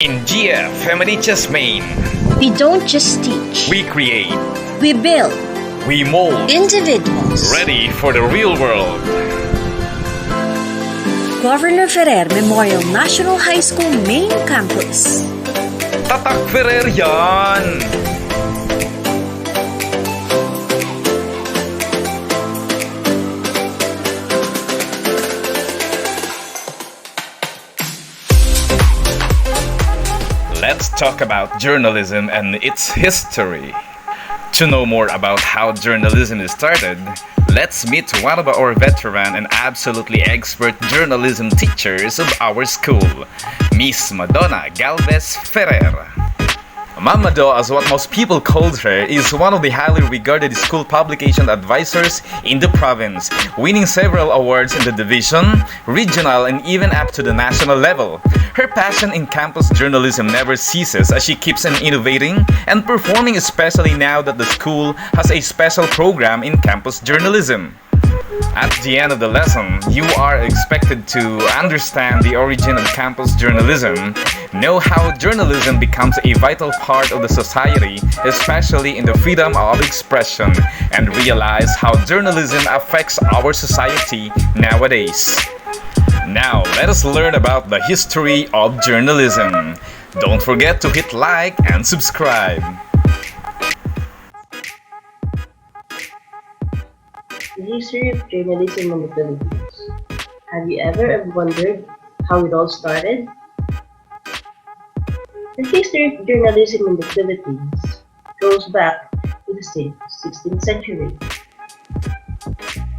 In GF Feminiches Maine, We don't just teach, we create, we build we mold, individuals. ready for the real world. Governor Ferrer Memorial National High School Main Campus. Tatak Ferrer yan! Let's talk about journalism and its history. To know more about how journalism is started, let's meet one of our veteran and absolutely expert journalism teachers of our school, Miss Madonna Galvez Ferrer. Ma'am Mado, as what most people called her, is one of the highly regarded school publication advisors in the province, winning several awards in the division, regional, and even up to the national level. Her passion in campus journalism never ceases as she keeps on innovating and performing, especially now that the school has a special program in campus journalism. At the end of the lesson, you are expected to understand the origin of campus journalism, know how journalism becomes a vital part of the society, especially in the freedom of expression, and realize how journalism affects our society nowadays. Now, let us learn about the history of journalism. Don't forget to hit like and subscribe. The history of journalism in the Philippines. Have you ever wondered how it all started? The history of journalism in the Philippines goes back to the 16th century.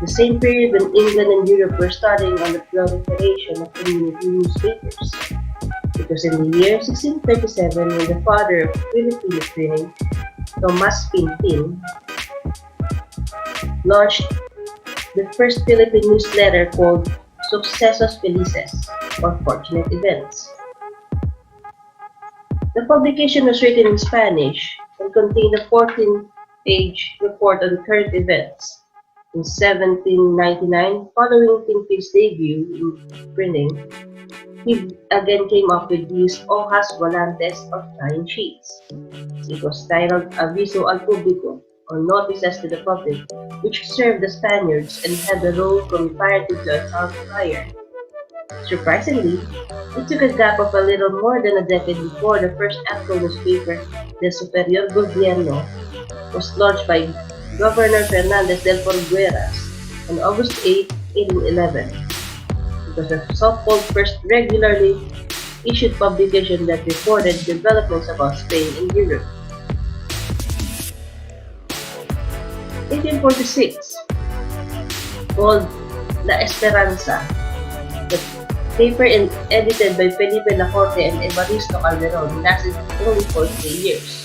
The same period when England and Europe were studying on the proliferation of community newspapers. It was in the year 1637 when the father of Filipino printing, Tomas Pinpin, launched the first Philippine newsletter called Sucesos Felices, or Fortunate Events. The publication was written in Spanish and contained a 14-page report on current events. In 1799, following Pinpin's debut in printing, he again came up with these hojas volantes or flying sheets. It was titled Aviso al Público, or notices to the public, which served the Spaniards and had the role from imperative to account fire. Surprisingly, it took a gap of a little more than a decade before the first actual newspaper, the Superior Gobierno, was launched by Governor Fernandez del Porgueras on August 8, 1811. It was the so-called first regularly issued publication that reported developments about Spain in Europe. 1846, called La Esperanza, the paper edited by Felipe Lacorte and Evaristo Calderon lasted only for 3 years.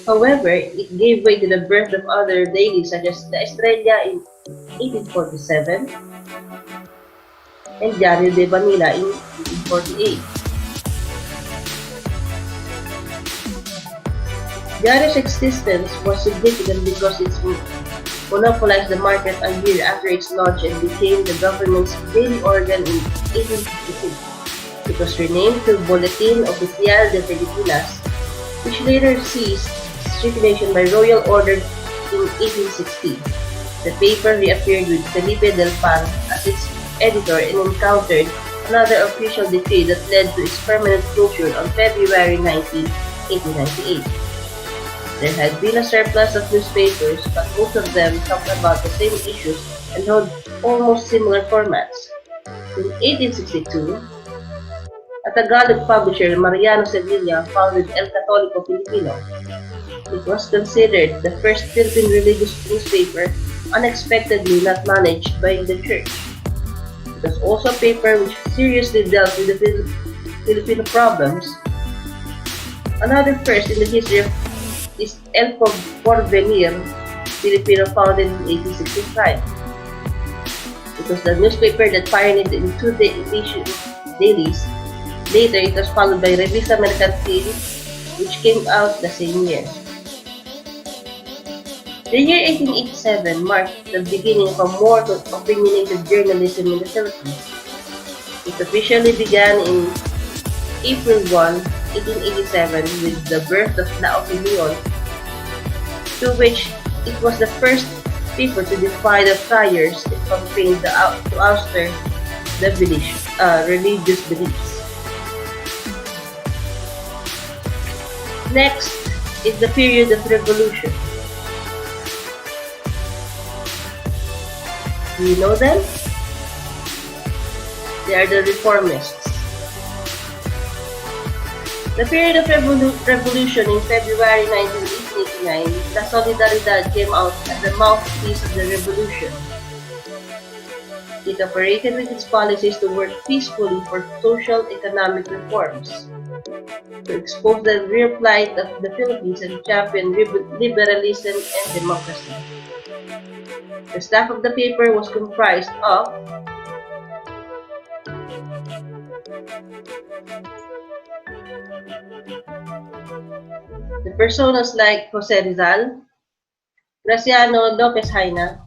However, it gave way to the birth of other dailies such as La Estrella in 1847 and Diario de Manila in 1848. Diario's existence was significant because it monopolized the market a year after its launch and became the government's daily organ in 1852. It was renamed to Boletin Oficial de Filipinas, which later ceased circulation by royal order in 1860. The paper reappeared with Felipe del Pan as its editor and encountered another official decree that led to its permanent closure on February 19, 1898. There had been a surplus of newspapers, but most of them talked about the same issues and held almost similar formats. In 1862, a Tagalog publisher, Mariano Sevilla, founded El Católico Filipino. It was considered the first Philippine religious newspaper unexpectedly not managed by the church. It was also a paper which seriously dealt with the Filipino problems. Another first in the history of is El Porvenir, Filipino, founded in 1865. It was the newspaper that pioneered in 2-day dailies. Later, it was followed by Revista Mercantil, which came out the same year. The year 1887 marked the beginning of a more opinionated journalism in the Philippines. It officially began in April 1, 1887 with the birth of La Opinion, to which it was the first paper to defy the friars that campaigned to ouster the religious beliefs. Next is the period of revolution. Do you know them? They are the reformists. The period of revolution in February 1889, La Solidaridad came out as the mouthpiece of the revolution. It operated with its policies to work peacefully for social economic reforms, to expose the real plight of the Philippines and champion liberalism and democracy. The staff of the paper was comprised of the personas like Jose Rizal, Graciano Lopez Jaina,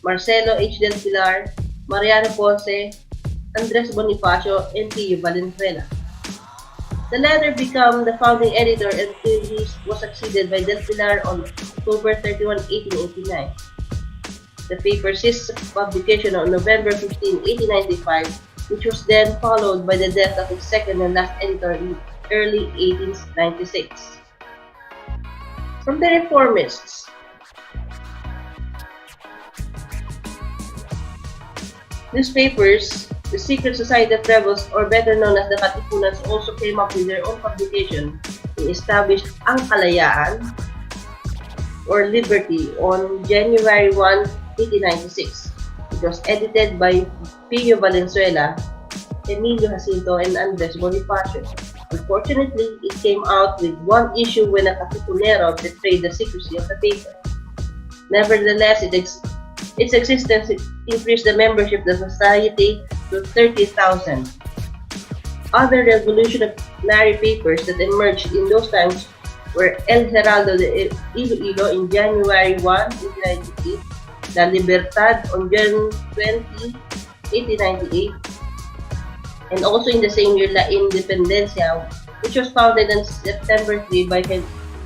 Marcelo H. Del Pilar, Mariano Ponce, Andres Bonifacio, and Pio Valenzuela. The latter became the founding editor and was succeeded by Del Pilar on October 31, 1889. The paper ceased publication on November 15, 1895, which was then followed by the death of its second and last editor in early 1896. From the reformists, newspapers, the Secret Society of Rebels, or better known as the Katipunans, also came up with their own publication and established Ang Kalayaan, or Liberty, on January 1, 1896. It was edited by Pio Valenzuela, Emilio Jacinto, and Andres Bonifacio. Unfortunately, it came out with one issue when a Katipunero betrayed the secrecy of the paper. Nevertheless, its existence increased the membership of the society to 30,000. Other revolutionary papers that emerged in those times were El Heraldo de Iloilo in January 1, 1898, La Libertad on June 20, 1898, and also in the same year, La Independencia, which was founded on September 3 by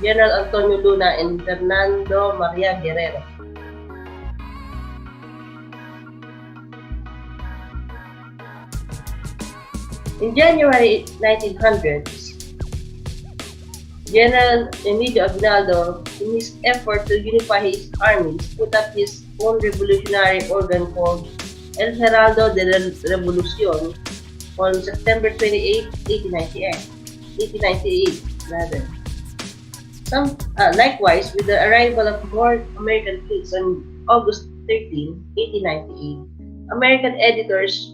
General Antonio Luna and Fernando Maria Guerrero. In January 1900s, General Emilio Aguinaldo, in his effort to unify his armies, put up his own revolutionary organ called El Heraldo de la Revolución on September 28, 1898. Likewise, with the arrival of more American fleets on August 13, 1898, American editors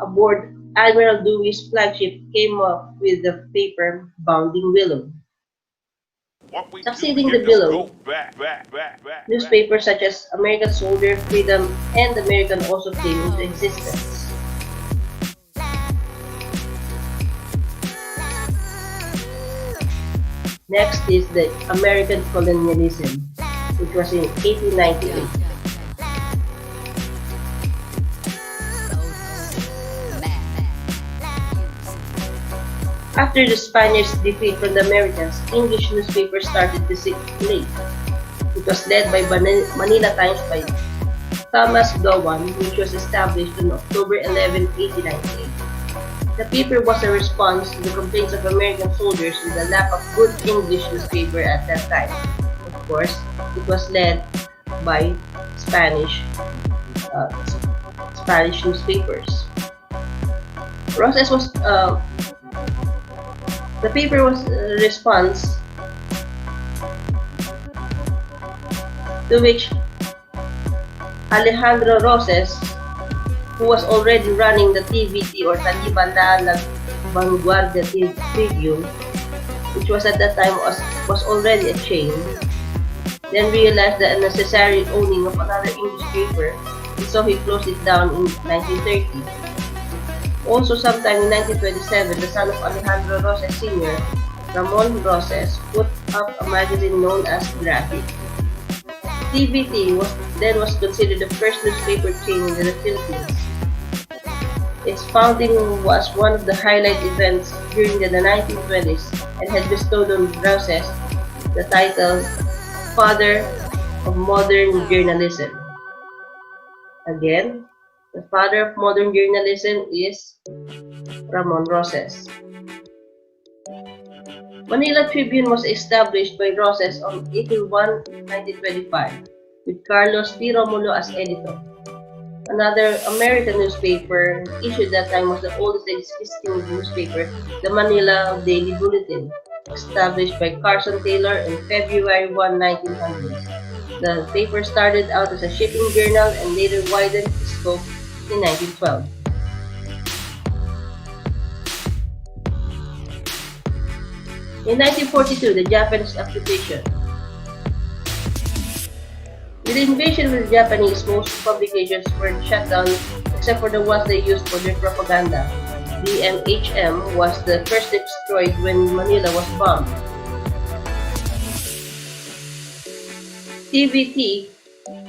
aboard Admiral Dewey's flagship came up with the paper Bounding Willow. Succeeding the Willow, newspapers such as American Soldier, Freedom, and American also came into existence. Next is the American Colonialism, which was in 1898. After the Spaniards' defeat from the Americans, English newspapers started to circulate. It was led by Manila Times by Thomas Gowan, which was established on October 11, 1898. The paper was a response to the complaints of American soldiers with the lack of good English newspaper at that time. Of course, it was led by Spanish newspapers. The paper was a response to which Alejandro Roses, who was already running the TVT or Talibanda La Vanguardia Tribune, which was at that time was already a chain, then realized the unnecessary owning of another English paper, and so he closed it down in 1930. Also sometime in 1927, the son of Alejandro Roses Sr., Ramon Roses, put up a magazine known as Graphic. TVT was considered the first newspaper chain in the Philippines. Its founding was one of the highlight events during the 1920s and had bestowed on Roses the title Father of Modern Journalism. Again, the father of modern journalism is Ramon Roses. Manila Tribune was established by Roses on April 1, 1925, with Carlos P. Romulo as editor. Another American newspaper issued that time was the oldest existing newspaper, the Manila Daily Bulletin, established by Carson Taylor in February 1, 1900. The paper started out as a shipping journal and later widened its scope in 1912. In 1942, the Japanese occupation. With the invasion of the Japanese, most publications were shut down except for the ones they used for their propaganda. The MHM was the first destroyed when Manila was bombed. TVT,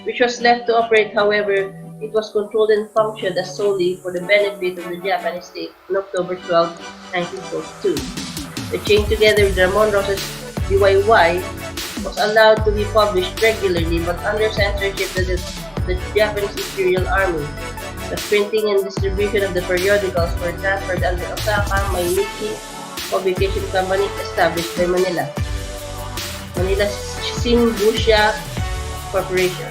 which was left to operate, however, it was controlled and functioned as solely for the benefit of the Japanese state on October 12, 1942. The chain, together with Ramon Roses' DYY, was allowed to be published regularly but under censorship of the Japanese Imperial Army. The printing and distribution of the periodicals were transferred under Osaka Mainichi Publication Company established by Manila. Manila Shimbusha Corporation.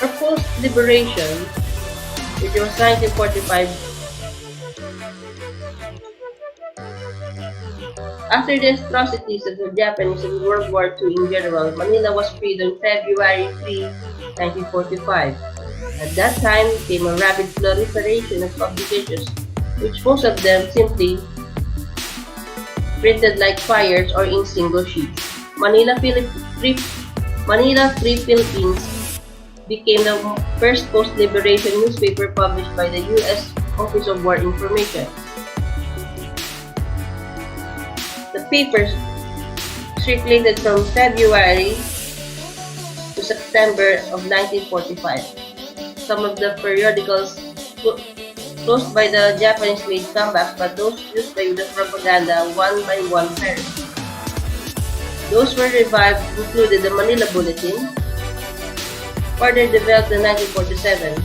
For post-liberation, which was 1945, after the atrocities of the Japanese in World War II in general, Manila was freed on February 3, 1945. At that time came a rapid proliferation of publications, which most of them simply printed like flyers or in single sheets. Manila Free Philippines became the first post-liberation newspaper published by the U.S. Office of War Information. The paper circulated from February to September of 1945. Some of the periodicals closed by the Japanese made comebacks, but those used by the propaganda one by one perished. Those were revived included the Manila Bulletin, further developed in 1947.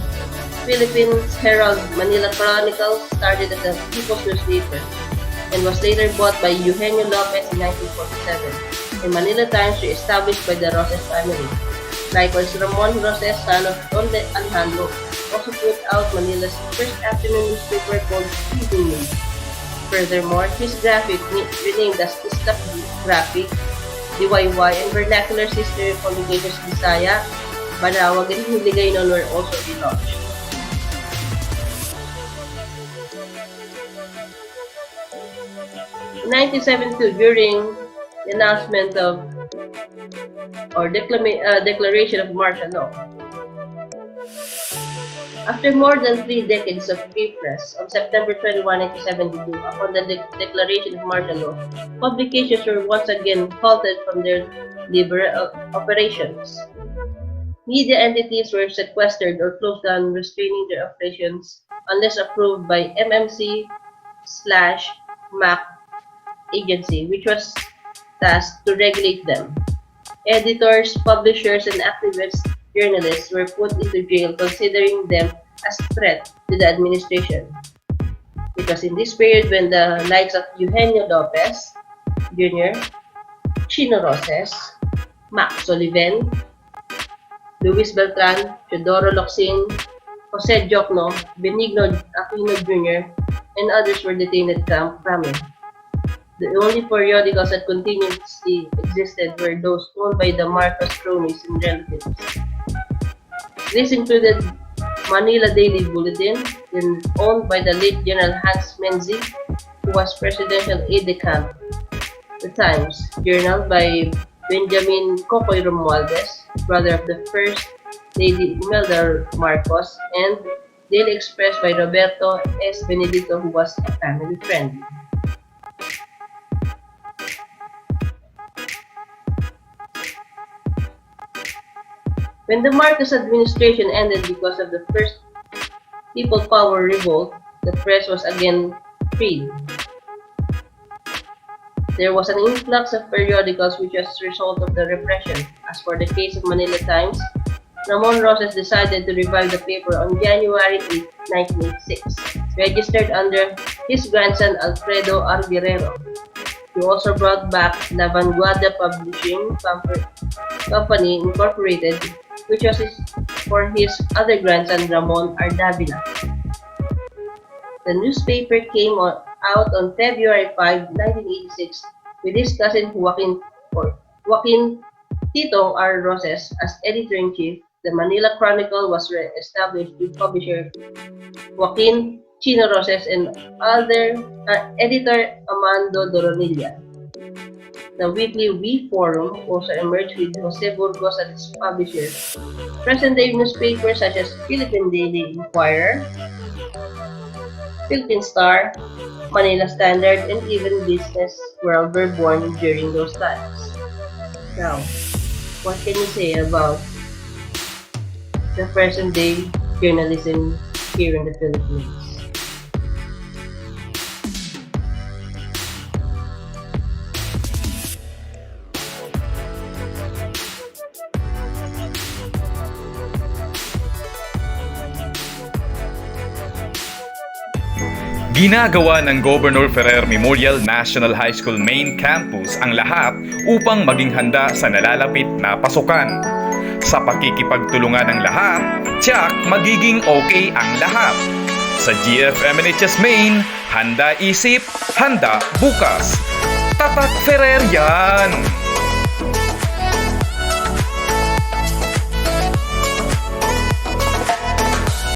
Philippines Herald Manila Chronicle started as a people's newspaper and was later bought by Eugenio Lopez in 1947. The Manila Times was established by the Roses family. Likewise, Ramon Roses, son of Don Alejandro, also put out Manila's first afternoon newspaper called Evening News. Furthermore, his graphic, renamed as Iskap Graphic, DYY, and vernacular sister publications Bisaya, Banawag, and Hiligay noon were also relaunched. In 1972, during the announcement of declaration of martial law, after more than 3 decades of free press, on September 21, 1972, upon the declaration of martial law, publications were once again halted from their liberal operations. Media entities were sequestered or closed down, restraining their operations unless approved by MMC/MAC agency, which was tasked to regulate them. Editors, publishers, and activist journalists were put into jail, considering them as a threat to the administration. It was in this period when the likes of Eugenio Lopez Jr., Chino Roses, Max Sullivan, Luis Beltran, Teodoro Locsin, Jose Jocno, Benigno Aquino Jr., and others were detained at Camp Crame. The only periodicals that continuously existed were those owned by the Marcos cronies and relatives. This included Manila Daily Bulletin, then owned by the late General Hans Menzi, who was presidential aide-de-camp. The Times, Journal by Benjamin Cocoy Romualdez, brother of the First Lady Imelda Marcos, and Daily Express by Roberto S. Benedito, who was a family friend. When the Marcos administration ended because of the first People Power revolt, the press was again freed. There was an influx of periodicals which was a result of the repression. As for the case of Manila Times, Ramon Rosas decided to revive the paper on January 8, 1986, registered under his grandson Alfredo R. Guerrero. He also brought back La Vanguardia Publishing Company Incorporated, which was for his other grandson Ramon R. Davila. The newspaper came out on February 5, 1986, with his cousin Joaquin Tito R. Roses as editor-in-chief. The Manila Chronicle was established with publisher Joaquin Chino Roses and other editor Amando Doronilla. The weekly We Forum also emerged with Jose Burgos as its publisher. Present-day newspapers such as Philippine Daily Inquirer, Philippine Star, Manila Standard, and even Business World were born during those times. Now, what can you say about the present-day journalism here in the Philippines? Ginagawa ng Governor Ferrer Memorial National High School Main Campus ang lahat upang maging handa sa nalalapit na pasukan. Sa pakikipagtulungan ng lahat, tiyak magiging okay ang lahat. Sa GFMNHS Main, handa isip, handa bukas. Tatak Ferrer yan!